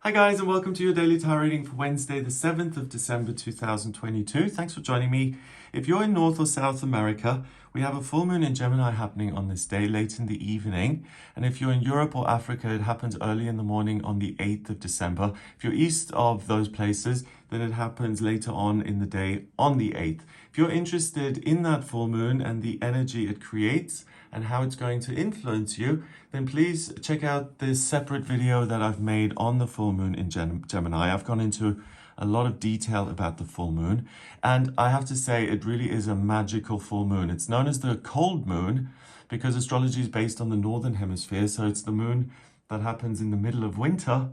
Hi guys, and welcome to your daily tarot reading for Wednesday the 7th of December 2022. Thanks for joining me. If you're in North or South America, we have a full moon in Gemini happening on this day late in the evening. And if you're in Europe or Africa, it happens early in the morning on the 8th of December. If you're east of those places, then it happens later on in the day on the 8th. If you're interested in that full moon and the energy it creates and how it's going to influence you, then please check out this separate video that I've made on the full moon in Gemini. I've gone into a lot of detail about the full moon, and I have to say it really is a magical full moon. It's known as the cold moon because astrology is based on the northern hemisphere, so it's the moon that happens in the middle of winter.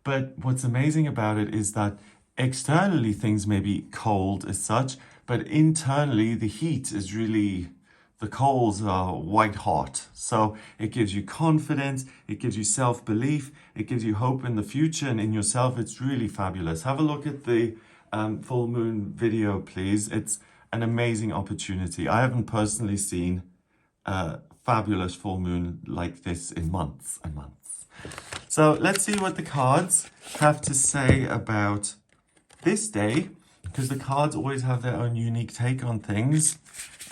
But what's amazing about it is that externally things may be cold as such, but internally the heat is really, the coals are white hot. So it gives you confidence, it gives you self-belief, it gives you hope in the future and in yourself. It's really fabulous. Have a look at the full moon video, please. It's an amazing opportunity. I haven't personally seen a fabulous full moon like this in months and months. So let's see what the cards have to say about this day, because the cards always have their own unique take on things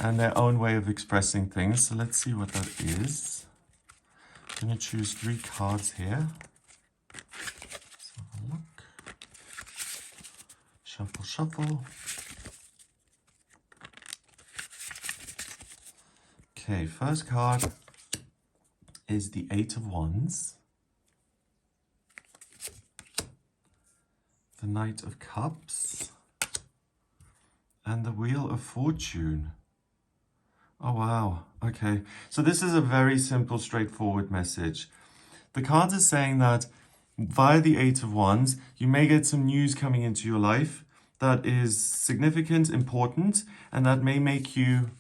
and their own way of expressing things. So let's see what that is. I'm going to choose 3 cards here. Let's have a look. Shuffle, shuffle. Okay, first card is the 8 of Wands. The Knight of Cups. And the Wheel of Fortune. Oh, wow. Okay. So this is a very simple, straightforward message. The cards are saying that via the 8 of Wands, you may get some news coming into your life that is significant, important, and that may make you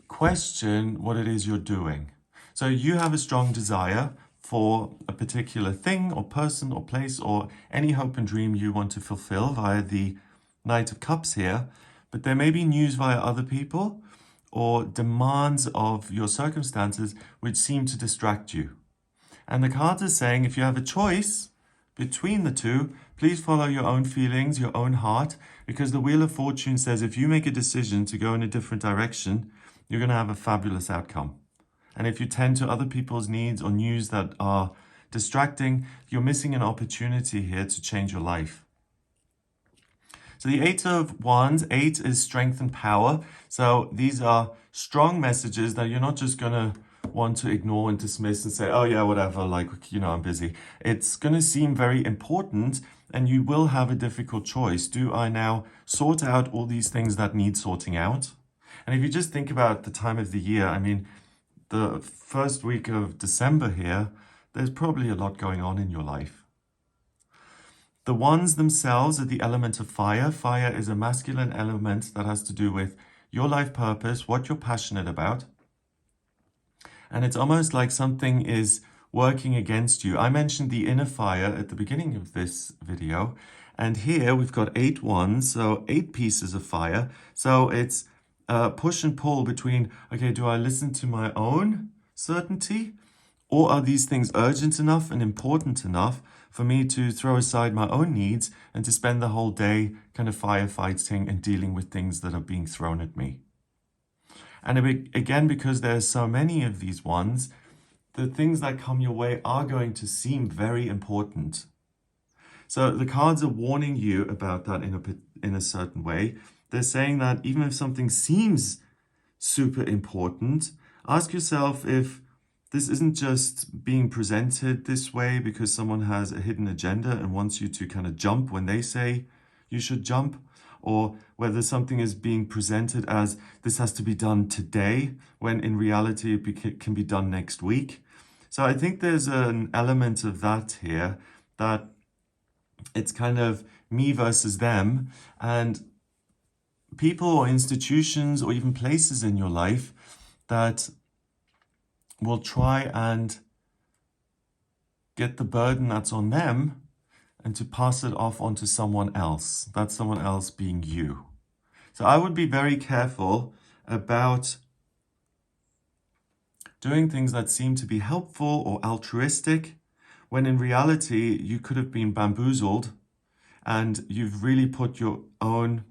question what it is you're doing. So you have a strong desire for a particular thing or person or place or any hope and dream you want to fulfill via the Knight of Cups here, but there may be news via other people or demands of your circumstances which seem to distract you. And the cards are saying if you have a choice between the two, please follow your own feelings, your own heart, because the Wheel of Fortune says if you make a decision to go in a different direction, you're going to have a fabulous outcome. And if you tend to other people's needs or news that are distracting, you're missing an opportunity here to change your life. So the 8 of Wands, 8 is strength and power. So these are strong messages that you're not just going to want to ignore and dismiss and say, oh yeah, whatever, like, I'm busy. It's going to seem very important and you will have a difficult choice. Do I now sort out all these things that need sorting out? And if you just think about the time of the year, I mean, the first week of December here, there's probably a lot going on in your life. The wands themselves are the element of fire. Fire is a masculine element that has to do with your life purpose, what you're passionate about. And it's almost like something is working against you. I mentioned the inner fire at the beginning of this video. And here we've got 8 wands, so 8 pieces of fire. So it's push and pull between, okay, do I listen to my own certainty? Or are these things urgent enough and important enough for me to throw aside my own needs and to spend the whole day kind of firefighting and dealing with things that are being thrown at me? And again, because there's so many of these ones, the things that come your way are going to seem very important. So the cards are warning you about that in a certain way. They're saying that even if something seems super important, ask yourself if this isn't just being presented this way because someone has a hidden agenda and wants you to kind of jump when they say you should jump, or whether something is being presented as this has to be done today, when in reality it can be done next week. So I think there's an element of that here, that it's kind of me versus them, and people or institutions or even places in your life that will try and get the burden that's on them and to pass it off onto someone else. That someone else being you. So I would be very careful about doing things that seem to be helpful or altruistic when in reality, you could have been bamboozled and you've really put your own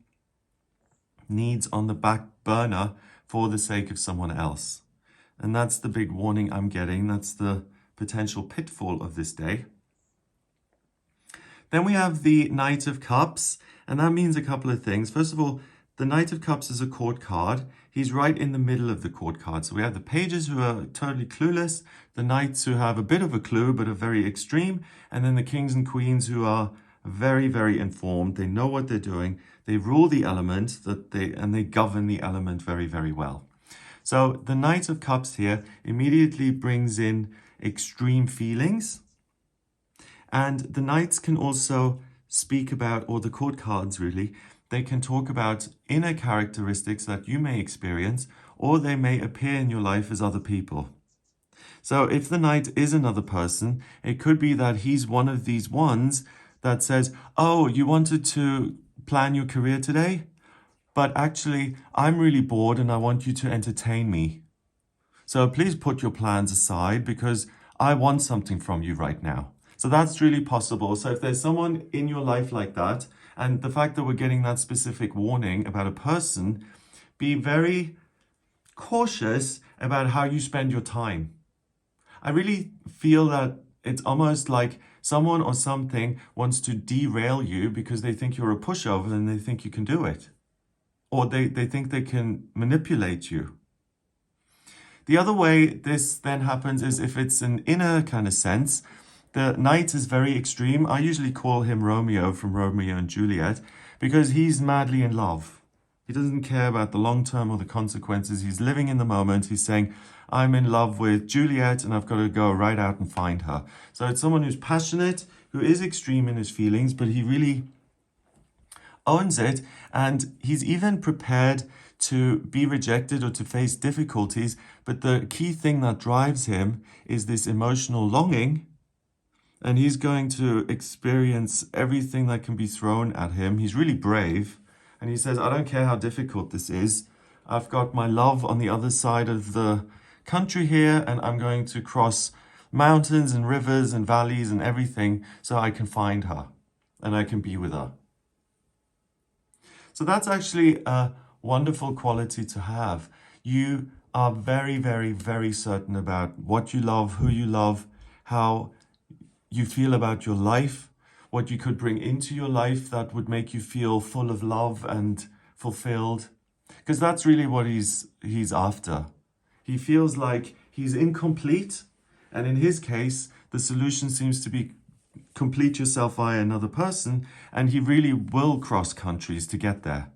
needs on the back burner for the sake of someone else. And that's the big warning I'm getting. That's the potential pitfall of this day. Then we have the Knight of Cups, and that means a couple of things. First of all, the Knight of Cups is a court card. He's right in the middle of the court card. So we have the pages who are totally clueless, the knights who have a bit of a clue but are very extreme, and then the kings and queens who are very, very informed. They know what they're doing. They rule the element and they govern the element very, very well. So the Knight of Cups here immediately brings in extreme feelings. And the knights can also speak about, or the court cards really, they can talk about inner characteristics that you may experience, or they may appear in your life as other people. So if the knight is another person, it could be that he's one of these ones that says, oh, you wanted to plan your career today? But actually, I'm really bored and I want you to entertain me. So please put your plans aside because I want something from you right now. So that's really possible. So if there's someone in your life like that, and the fact that we're getting that specific warning about a person, be very cautious about how you spend your time. I really feel that it's almost like someone or something wants to derail you because they think you're a pushover and they think you can do it. Or they think they can manipulate you. The other way this then happens is if it's an inner kind of sense. The knight is very extreme. I usually call him Romeo from Romeo and Juliet because he's madly in love. He doesn't care about the long term or the consequences. He's living in the moment. He's saying, I'm in love with Juliet and I've got to go right out and find her. So it's someone who's passionate, who is extreme in his feelings, but he really owns it. And he's even prepared to be rejected or to face difficulties. But the key thing that drives him is this emotional longing. And he's going to experience everything that can be thrown at him. He's really brave. And he says, I don't care how difficult this is. I've got my love on the other side of the country here, and I'm going to cross mountains and rivers and valleys and everything so I can find her and I can be with her. So that's actually a wonderful quality to have. You are very, very, very certain about what you love, who you love, how you feel about your life, what you could bring into your life that would make you feel full of love and fulfilled. Because that's really what he's after. He feels like he's incomplete. And in his case, the solution seems to be complete yourself via another person. And he really will cross countries to get there.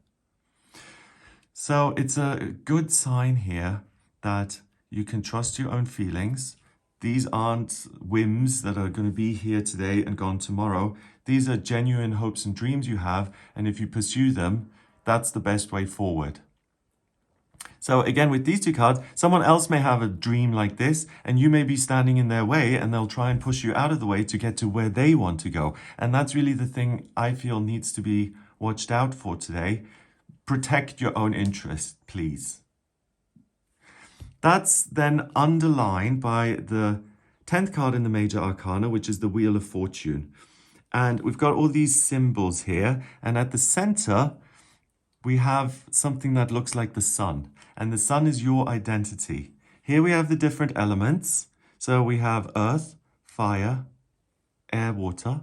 So it's a good sign here that you can trust your own feelings. These aren't whims that are going to be here today and gone tomorrow. These are genuine hopes and dreams you have. And if you pursue them, that's the best way forward. So again, with these two cards, someone else may have a dream like this and you may be standing in their way and they'll try and push you out of the way to get to where they want to go. And that's really the thing I feel needs to be watched out for today. Protect your own interest, please. That's then underlined by the 10th card in the Major Arcana, which is the Wheel of Fortune. And we've got all these symbols here. And at the center, we have something that looks like the sun. And the sun is your identity. Here we have the different elements. So we have earth, fire, air, water.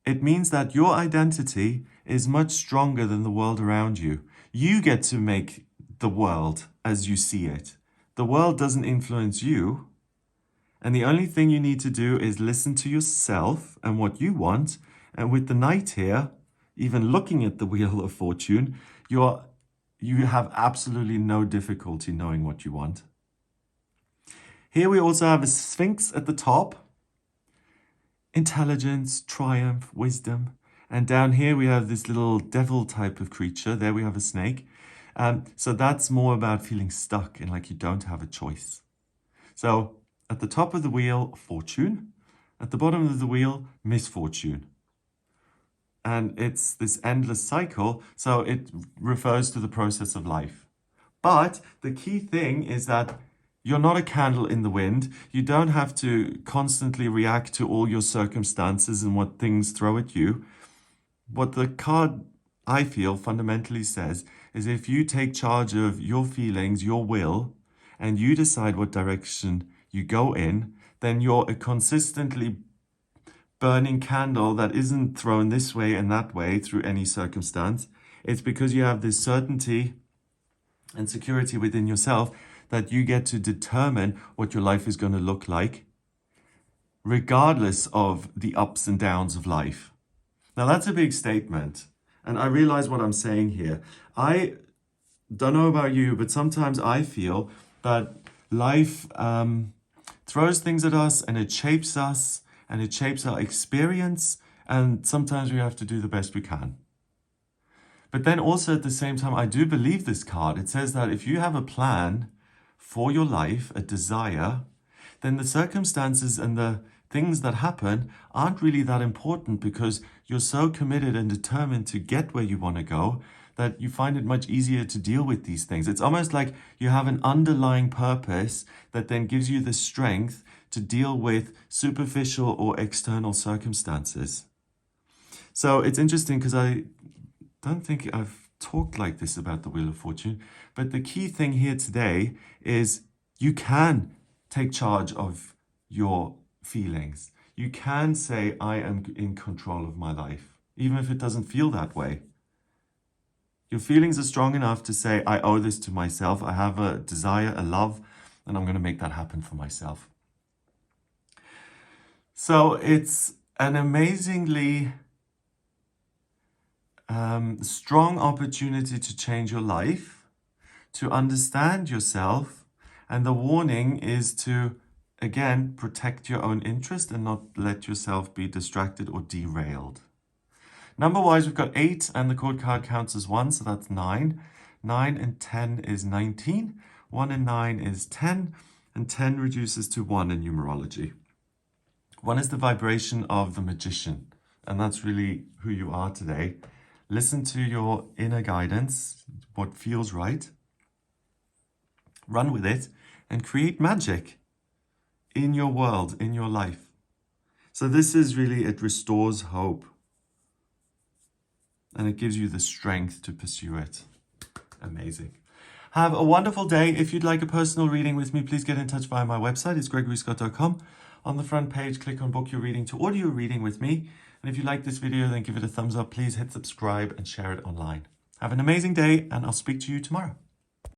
It means that your identity is much stronger than the world around you. You get to make the world as you see it. The world doesn't influence you. And the only thing you need to do is listen to yourself and what you want. And with the knight here, even looking at the Wheel of Fortune, you have absolutely no difficulty knowing what you want. Here we also have a Sphinx at the top. Intelligence, triumph, wisdom. And down here we have this little devil type of creature. There we have a snake. So that's more about feeling stuck and like you don't have a choice. So at the top of the wheel, fortune. At the bottom of the wheel, misfortune. And it's this endless cycle. So it refers to the process of life. But the key thing is that You're not a candle in the wind. You don't have to constantly react to all your circumstances and what things throw at you. What the card, I feel, fundamentally says is if you take charge of your feelings, your will, and you decide what direction you go in, then you're a consistently burning candle that isn't thrown this way and that way through any circumstance. It's because you have this certainty and security within yourself that you get to determine what your life is going to look like, regardless of the ups and downs of life. Now, that's a big statement, and I realize what I'm saying here. I don't know about you, but sometimes I feel that life throws things at us, and it shapes us, and it shapes our experience, and sometimes we have to do the best we can. But then also at the same time, I do believe this card. It says that if you have a plan for your life, a desire, then the circumstances and the things that happen aren't really that important because you're so committed and determined to get where you want to go that you find it much easier to deal with these things. It's almost like you have an underlying purpose that then gives you the strength to deal with superficial or external circumstances. So it's interesting because I don't think I've talked like this about the Wheel of Fortune, but the key thing here today is you can take charge of your feelings. You can say, I am in control of my life, even if it doesn't feel that way. Your feelings are strong enough to say, I owe this to myself. I have a desire, a love, and I'm going to make that happen for myself. So it's an amazingly strong opportunity to change your life, to understand yourself, and the warning is to, again, protect your own interest and not let yourself be distracted or derailed. Number-wise, we've got 8, and the chord card counts as 1, so that's 9. 9 and 10 is 19. 1 and 9 is 10, and 10 reduces to 1 in numerology. 1 is the vibration of the magician, and that's really who you are today. Listen to your inner guidance, what feels right. Run with it and create magic in your world, in your life. So this is really, it restores hope. And it gives you the strength to pursue it. Amazing. Have a wonderful day. If you'd like a personal reading with me, please get in touch via my website. It's gregoryscott.com. On the front page, click on book your reading to order your reading with me. And if you like this video, then give it a thumbs up. Please hit subscribe and share it online. Have an amazing day, and I'll speak to you tomorrow.